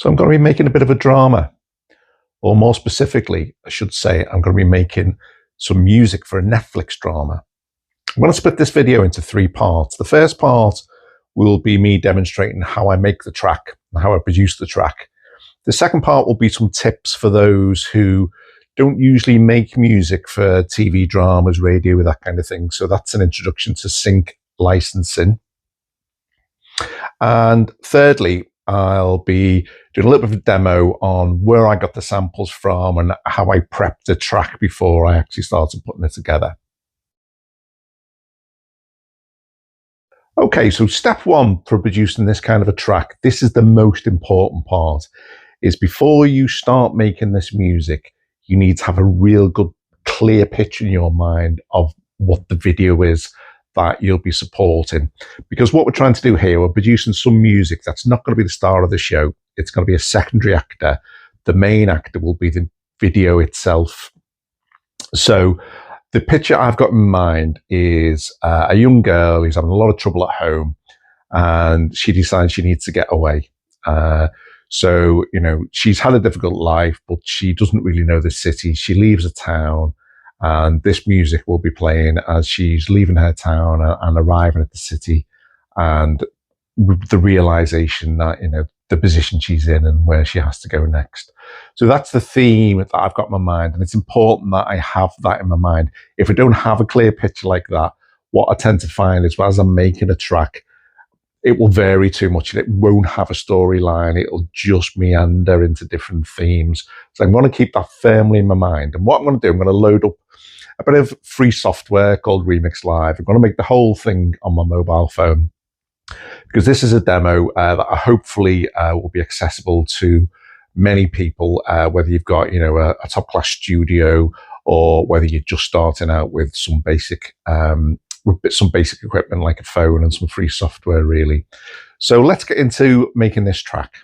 So I'm going to be making a bit of a drama, or more specifically, I should say, I'm going to be making some music for a Netflix drama. I'm going to split this video into 3 parts. The first part will be me demonstrating how I make the track and how I produce the track. The second part will be some tips for those who don't usually make music for TV dramas, radio, that kind of thing. So that's an introduction to sync licensing. And thirdly, I'll be doing a little bit of a demo on where I got the samples from and how I prepped the track before I actually started putting it together. Okay, so step 1 for producing this kind of a track, this is the most important part, is before you start making this music, you need to have a real good, clear picture in your mind of what the video is that you'll be supporting. Because what we're trying to do here, we're producing some music that's not going to be the star of the show. It's going to be a secondary actor. The main actor will be the video itself. So the picture I've got in mind is a young girl who's having a lot of trouble at home, and she decides she needs to get away. So, you know, she's had a difficult life, but she doesn't really know the city. She leaves a town, and this music will be playing as she's leaving her town and arriving at the city, and the realization that, you know, the position she's in and where she has to go next. So that's the theme that I've got in my mind, and it's important that I have that in my mind. If I don't have a clear picture like that, what I tend to find is as I'm making a track, it will vary too much and it won't have a storyline. It'll just meander into different themes. So I'm going to keep that firmly in my mind. And what I'm going to do, I'm going to load up a bit of free software called Remixlive. I'm going to make the whole thing on my mobile phone, because this is a demo that hopefully will be accessible to many people, whether you've got, you know, a top-class studio, or whether you're just starting out with some basic equipment like a phone and some free software, really. So let's get into making this track.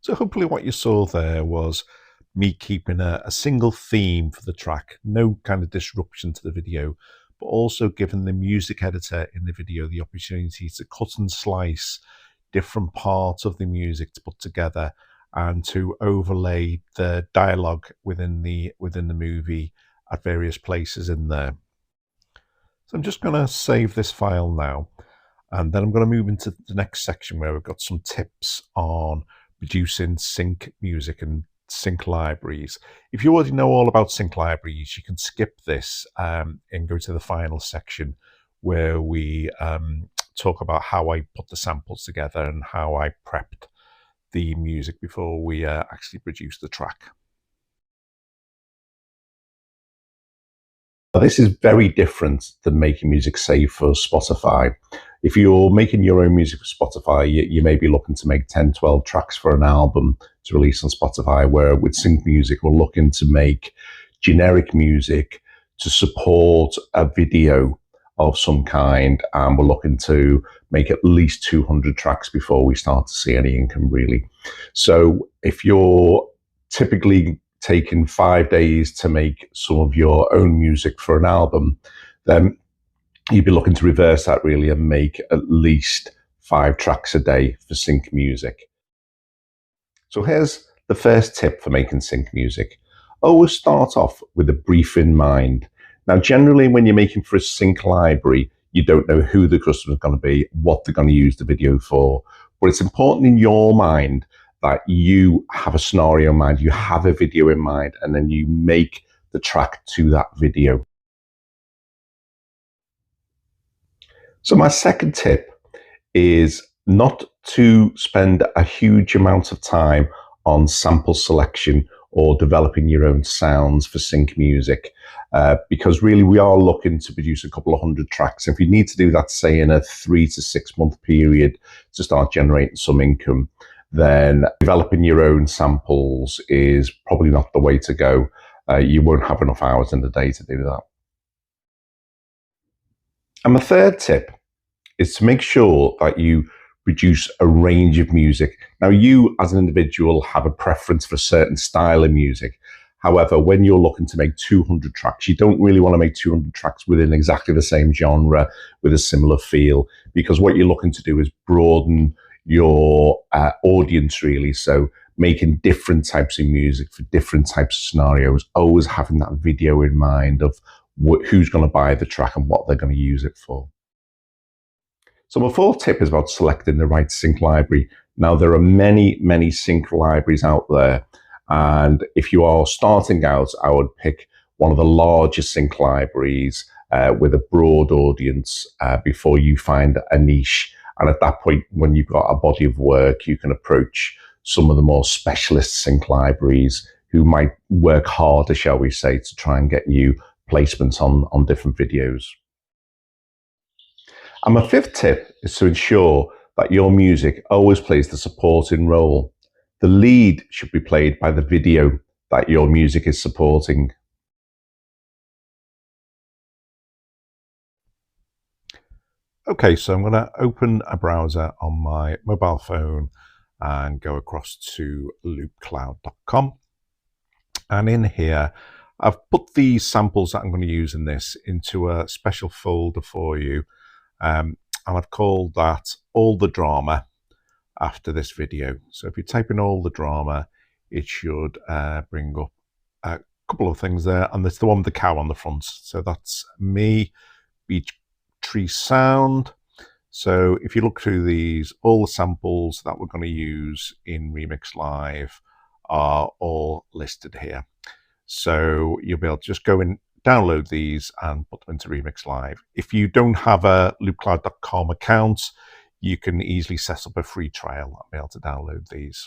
So hopefully what you saw there was me keeping a single theme for the track, no kind of disruption to the video, but also giving the music editor in the video the opportunity to cut and slice different parts of the music to put together and to overlay the dialogue within the movie at various places in there. So I'm just going to save this file now, and then I'm going to move into the next section where we've got some tips on producing sync music and sync libraries. If you already know all about sync libraries, you can skip this and go to the final section where we talk about how I put the samples together and how I prepped the music before we actually produced the track. Now, this is very different than making music, say, for Spotify. If you're making your own music for Spotify, you may be looking to make 10, 12 tracks for an album to release on Spotify, where with sync music, we're looking to make generic music to support a video of some kind, and we're looking to make at least 200 tracks before we start to see any income, really. So if you're typically taking 5 days to make some of your own music for an album, then you'd be looking to reverse that really and make at least 5 tracks a day for sync music. So here's the first tip for making sync music. Always start off with a brief in mind. Now, generally, when you're making for a sync library, you don't know who the customer is going to be, what they're going to use the video for. But it's important in your mind that you have a scenario in mind, you have a video in mind, and then you make the track to that video. So my second tip is not to spend a huge amount of time on sample selection or developing your own sounds for sync music, because really we are looking to produce a couple of hundred tracks. If you need to do that, say, in a 3 to 6 month period to start generating some income, then developing your own samples is probably not the way to go. You won't have enough hours in the day to do that. And the third tip is to make sure that you produce a range of music. Now, you as an individual have a preference for a certain style of music. However, when you're looking to make 200 tracks, you don't really want to make 200 tracks within exactly the same genre with a similar feel, because what you're looking to do is broaden your audience, really. So making different types of music for different types of scenarios, always having that video in mind of who's going to buy the track and what they're going to use it for. So my fourth tip is about selecting the right sync library. Now, there are many, many sync libraries out there. And if you are starting out, I would pick one of the larger sync libraries with a broad audience before you find a niche. And at that point, when you've got a body of work, you can approach some of the more specialist sync libraries who might work harder, shall we say, to try and get you placements on different videos. And my fifth tip is to ensure that your music always plays the supporting role. The lead should be played by the video that your music is supporting. Okay, so I'm going to open a browser on my mobile phone and go across to loopcloud.com. And in here, I've put the samples that I'm going to use in this into a special folder for you. And I've called that All the Drama after this video. So if you type in All the Drama, it should bring up a couple of things there. And there's the one with the cow on the front. So that's me, Beach Tree Sound. So if you look through these, all the samples that we're going to use in Remixlive are all listed here. So you'll be able to just go in, download these and put them into Remixlive. If you don't have a loopcloud.com account, you can easily set up a free trial and be able to download these.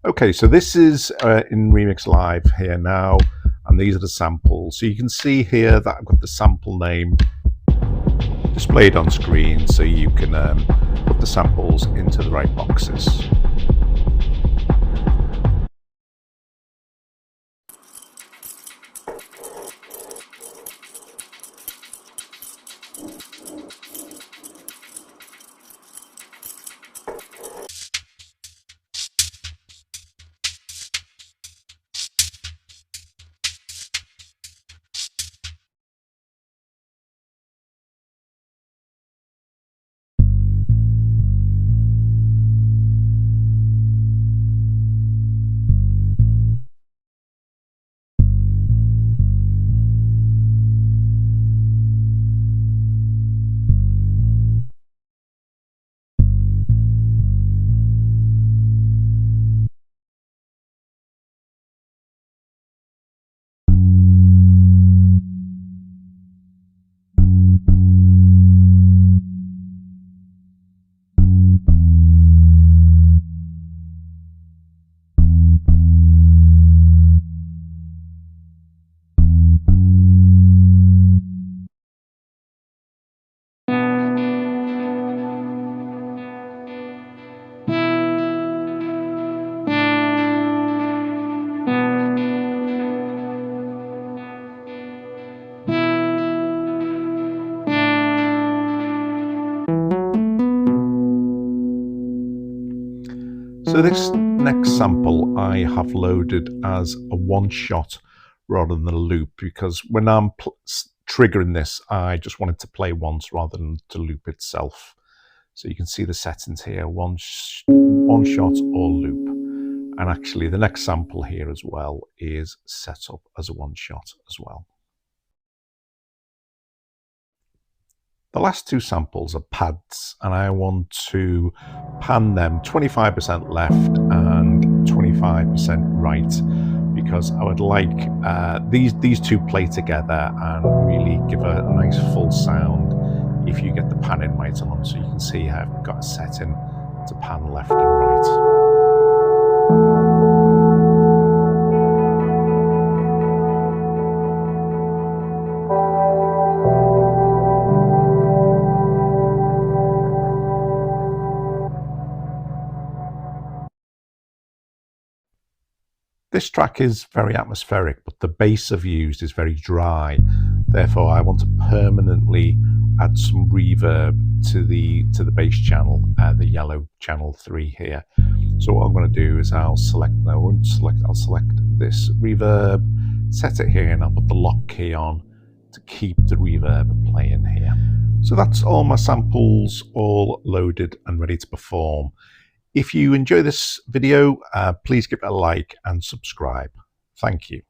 Okay, so this is in Remixlive here now, and these are the samples. So you can see here that I've got the sample name displayed on screen, so you can put the samples into the right boxes. So this next sample I have loaded as a one shot rather than a loop, because when I'm triggering this, I just want it to play once rather than to loop itself. So you can see the settings here, one shot or loop. And actually the next sample here as well is set up as a one shot as well. The last two samples are pads, and I want to pan them 25% left and 25% right, because I would like these two play together and really give a nice full sound if you get the panning right on. So you can see how I've got a setting to pan left and right. This track is very atmospheric, but the bass I've used is very dry. Therefore, I want to permanently add some reverb to the bass channel, the yellow channel 3 here. So what I'm going to do is I'll select this reverb, set it here, and I'll put the lock key on to keep the reverb playing here. So that's all my samples all loaded and ready to perform. If you enjoy this video, please give it a like and subscribe. Thank you.